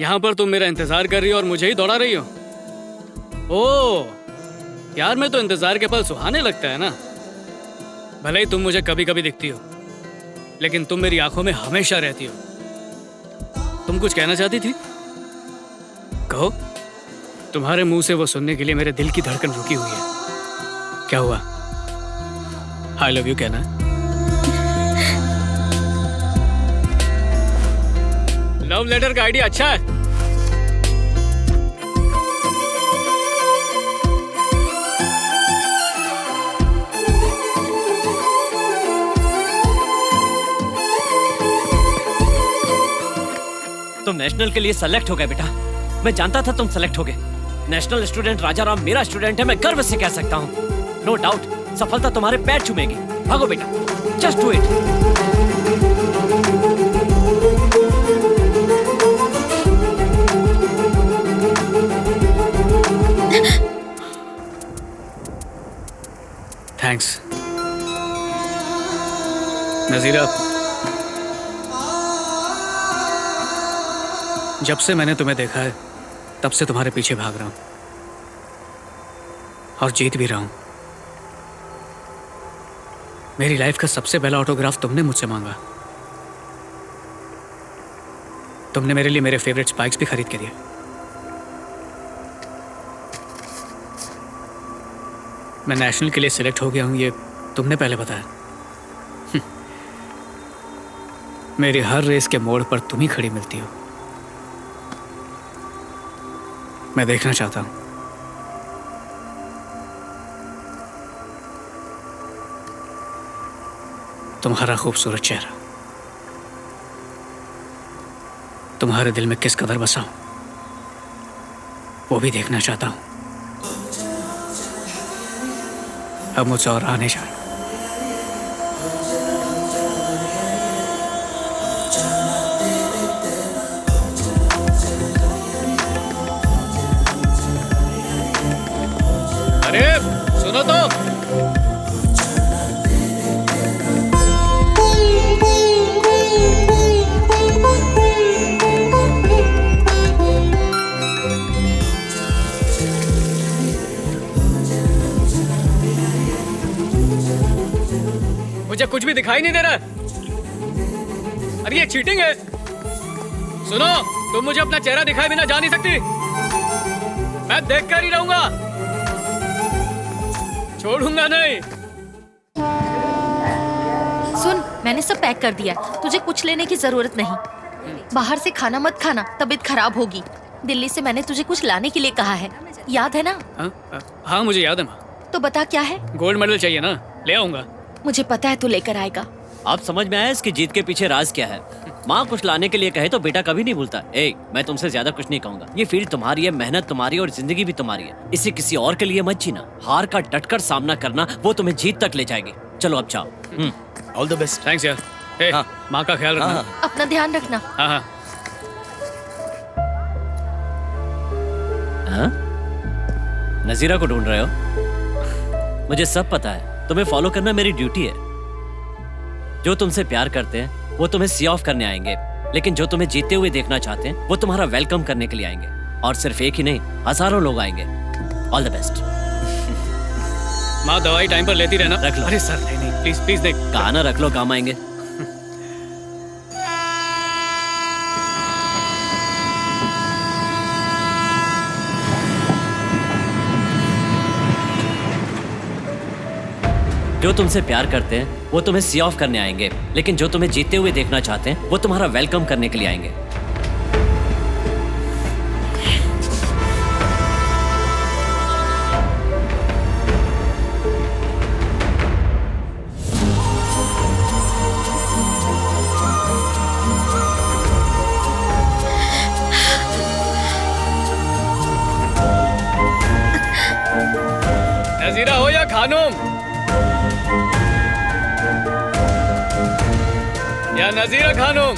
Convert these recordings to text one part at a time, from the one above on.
यहाँ पर तुम मेरा इंतजार कर रही हो और मुझे ही दौड़ा रही हो। ओह, प्यार में तो इंतजार के पल सुहाने लगता है ना। भले ही तुम मुझे कभी कभी दिखती हो, लेकिन तुम मेरी आंखों में हमेशा रहती हो। तुम कुछ कहना चाहती थी? कहो। तुम्हारे मुंह से वो सुनने के लिए मेरे दिल की धड़कन रुकी हुई है। क्या हुआ? आई लव यू कहना है? लव लेटर का आइडिया अच्छा है। तुम नेशनल के लिए सेलेक्ट हो गए बेटा। मैं जानता था तुम सेलेक्ट हो गए। नेशनल स्टूडेंट राजाराम मेरा स्टूडेंट है, मैं गर्व से कह सकता हूँ। नो डाउट सफलता तुम्हारे पैर चूमेगी। भागो बेटा, जस्ट डू इट। थैंक्स नजीरा। जब से मैंने तुम्हें देखा है तब से तुम्हारे पीछे भाग रहा हूं और जीत भी रहा हूं। मेरी लाइफ का सबसे पहला ऑटोग्राफ तुमने मुझसे मांगा। तुमने मेरे लिए मेरे फेवरेट स्पाइक्स भी खरीद के दिए। मैं नेशनल के लिए सिलेक्ट हो गया हूं, ये तुमने पहले बताया। मेरी हर रेस के मोड़ पर तुम ही खड़ी मिलती हो। मैं देखना चाहता हूं तुम्हारा खूबसूरत चेहरा तुम्हारे दिल में किस कदर बसा हूं, वो भी देखना चाहता हूं। अब मुझसे और आने जाए। अरे सुनो तो। मुझे कुछ भी दिखाई नहीं दे रहा। अरे ये चीटिंग है। सुनो, तुम मुझे अपना चेहरा दिखाए बिना जा नहीं सकती। मैं देख कर ही रहूंगा, छोड़ूंगा नहीं। सुन, मैंने सब पैक कर दिया, तुझे कुछ लेने की जरूरत नहीं। बाहर से खाना मत खाना, तबीयत खराब होगी। दिल्ली से मैंने तुझे कुछ लाने के लिए कहा है, याद है ना? हाँ मुझे याद है माँ। तो बता क्या है? गोल्ड मेडल चाहिए ना, ले आऊंगा। मुझे पता है तू लेकर आएगा। आप समझ में आया इसकी जीत के पीछे राज क्या है? माँ कुछ लाने के लिए कहे तो बेटा कभी नहीं भूलता। मैं तुमसे ज्यादा कुछ नहीं कहूंगा। ये फील्ड तुम्हारी है, मेहनत तुम्हारी है और जिंदगी भी तुम्हारी है। इसे किसी और के लिए मत जीना। हार का डटकर सामना करना, वो तुम्हें जीत तक ले जाएगी। चलो अब जाओ। All the best. थैंक्स यार। हाँ। माँ का ख्याल रखना। अपना ध्यान रखना। हाँ हाँ। नजीरा को ढूंढ रहे हो? मुझे सब पता है, तुम्हें फॉलो करना मेरी ड्यूटी है। जो तुमसे प्यार करते हैं वो तुम्हें सी ऑफ करने आएंगे, लेकिन जो तुम्हें जीते हुए देखना चाहते हैं वो तुम्हारा वेलकम करने के लिए आएंगे। और सिर्फ एक ही नहीं, हजारों लोग आएंगे। All the best. माँ दवाई टाइम पर लेती रहना। रख लो। अरे सर नहीं नहीं, प्लीज प्लीज देख। कहा ना रख लो, काम आएंगे। जो तुमसे प्यार करते हैं वो तुम्हें सी ऑफ करने आएंगे, लेकिन जो तुम्हें जीते हुए देखना चाहते हैं वो तुम्हारा वेलकम करने के लिए आएंगे। नजीरा हो या खानूम, या नजीरा खानूम।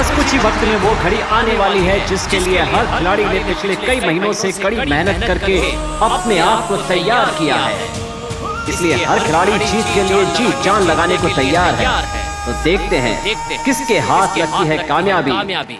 बस कुछ ही वक्त में वो घड़ी आने वाली है जिसके लिए हर खिलाड़ी ने पिछले कई महीनों से कड़ी मेहनत करके अपने आप को तैयार किया है। इसलिए हर खिलाड़ी जीत के लिए जी जान लगाने को तैयार है। तो देखते हैं किसके हाथ लगती है कामयाबी।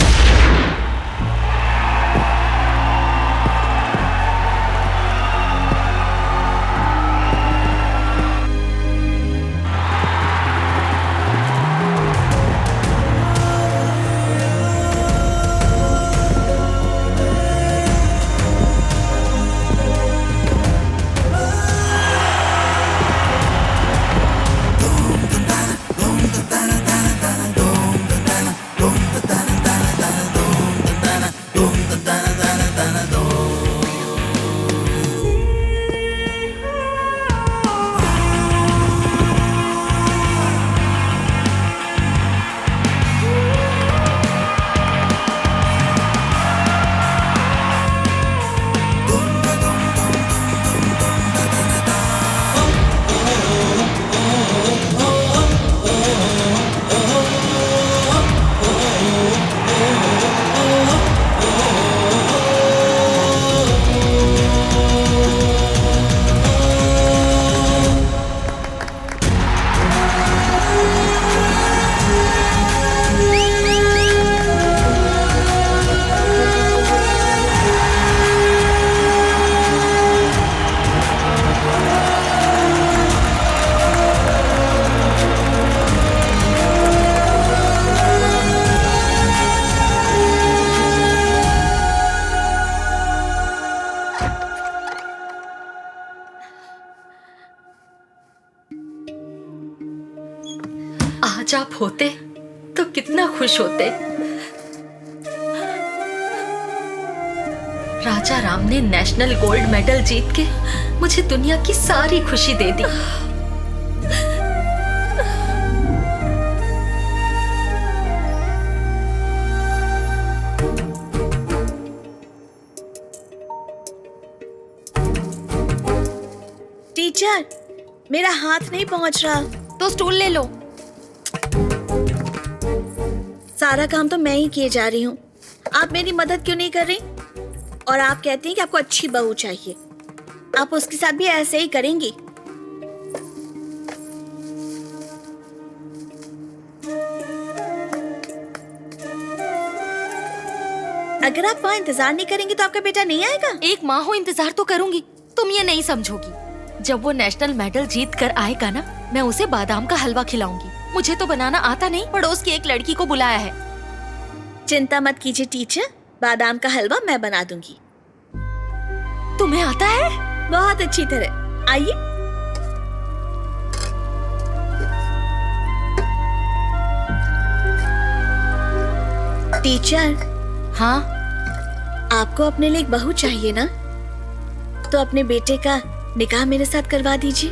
आज आप होते तो कितना खुश होते। राजा राम ने नेशनल गोल्ड मेडल जीत के मुझे दुनिया की सारी खुशी दे दी। टीचर, मेरा हाथ नहीं पहुंच रहा। तो स्टूल ले लो। सारा काम तो मैं ही किए जा रही हूँ, आप मेरी मदद क्यों नहीं कर रही? और आप कहती हैं कि आपको अच्छी बहू चाहिए, आप उसके साथ भी ऐसे ही करेंगी? अगर आप वहाँ इंतजार नहीं करेंगी तो आपका बेटा नहीं आएगा? एक माँ हो, इंतजार तो करूंगी। तुम ये नहीं समझोगी। जब वो नेशनल मेडल जीत कर आएगा ना, मैं उसे बादाम का हलवा खिलाऊंगी। मुझे तो बनाना आता नहीं, पड़ोस की एक लड़की को बुलाया है। चिंता मत कीजिए टीचर, बादाम का हलवा मैं बना दूंगी। तुम्हें आता है? बहुत अच्छी तरह। आइए। टीचर। हाँ? आपको अपने लिए एक बहू चाहिए ना, तो अपने बेटे का निकाह मेरे साथ करवा दीजिए।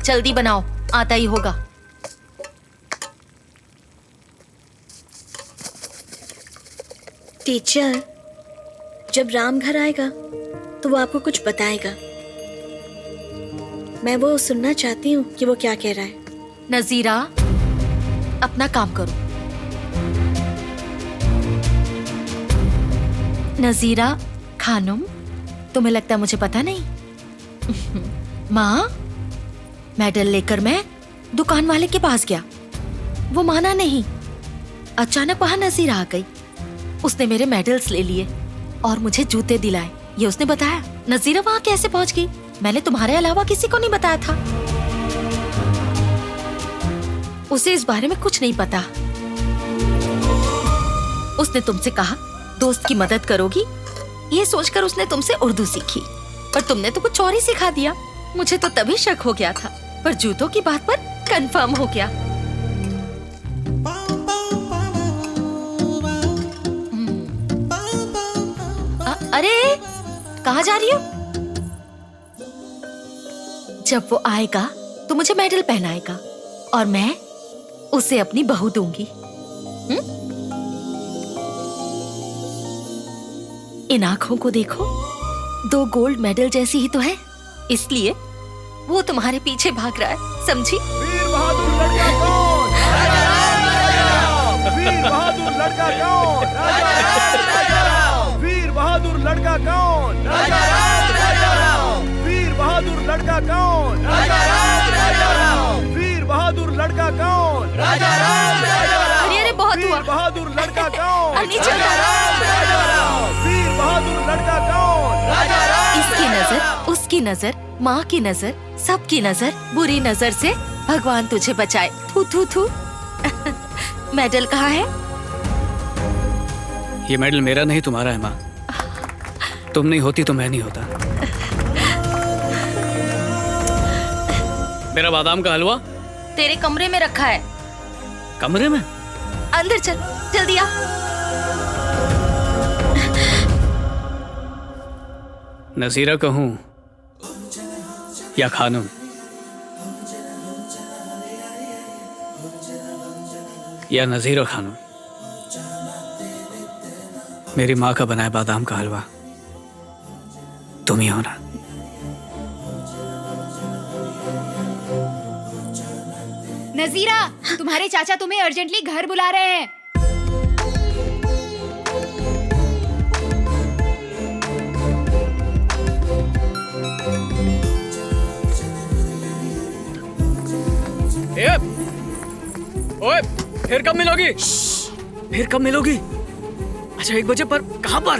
जल्दी बनाओ, आता ही होगा। टीचर, जब राम घर आएगा तो वो आपको कुछ बताएगा। मैं वो सुनना चाहती हूँ कि वो क्या कह रहा है। नजीरा, अपना काम करो। नजीरा खानुम, तुम्हें लगता है मुझे पता नहीं? माँ, मेडल लेकर मैं दुकान वाले के पास गया, वो माना नहीं। अचानक वहां नजीरा आ गई। उसने मेरे मेडल्स ले लिए और मुझे जूते दिलाए, ये उसने बताया। नजीरा वहां कैसे पहुंच गई? मैंने तुम्हारे अलावा किसी को नहीं बताया था। उसे इस बारे में कुछ नहीं पता। उसने तुमसे कहा दोस्त की मदद करोगी, ये सोचकर उसने तुमसे उर्दू सीखी, पर तुमने तो कुछ और ही सिखा दिया। मुझे तो तभी शक हो गया था, पर जूतों की बात पर कंफर्म हो गया। अरे कहाँ जा रही हो? जब वो आएगा तो मुझे मेडल पहनाएगा और मैं उसे अपनी बहू दूंगी। इन आंखों को देखो, 2 गोल्ड मेडल जैसी ही तो है, इसलिए वो तुम्हारे पीछे भाग रहा है, समझी? वीर बहादुर लड़का कौन? वीर बहादुर लड़का कौन? राजा राम। वीर बहादुर लड़का कौन? राजा राम। वीर बहादुर लड़का कौन? राजा राम। वीर बहादुर लड़का कौन? राजा राम। अरे अरे बहुत हुआ। वीर बहादुर लड़का कौन? अब नीचे उतारो। राजा राम। वीर बहादुर लड़का कौन? राजा राम। इसकी नजर, उसकी नजर, माँ की नजर, सबकी नजर बुरी नजर से भगवान तुझे बचाए। थू थू थू। मेडल कहाँ है? ये मेडल मेरा नहीं तुम्हारा है माँ। तुम नहीं होती तो मैं नहीं होता। मेरा बादाम का हलवा तेरे कमरे में रखा है। कमरे में? अंदर चल, जल्दी आ। नजीरा कहूं या खानम? या नजीर और खानम? मेरी माँ का बनाया बादाम का हलवा तुम ही हो ना? नजीरा, तुम्हारे चाचा तुम्हें अर्जेंटली घर बुला रहे हैं। ओए, फिर कब मिलोगी? फिर कब मिलोगी? अच्छा 1 बजे पर? कहाँ पर?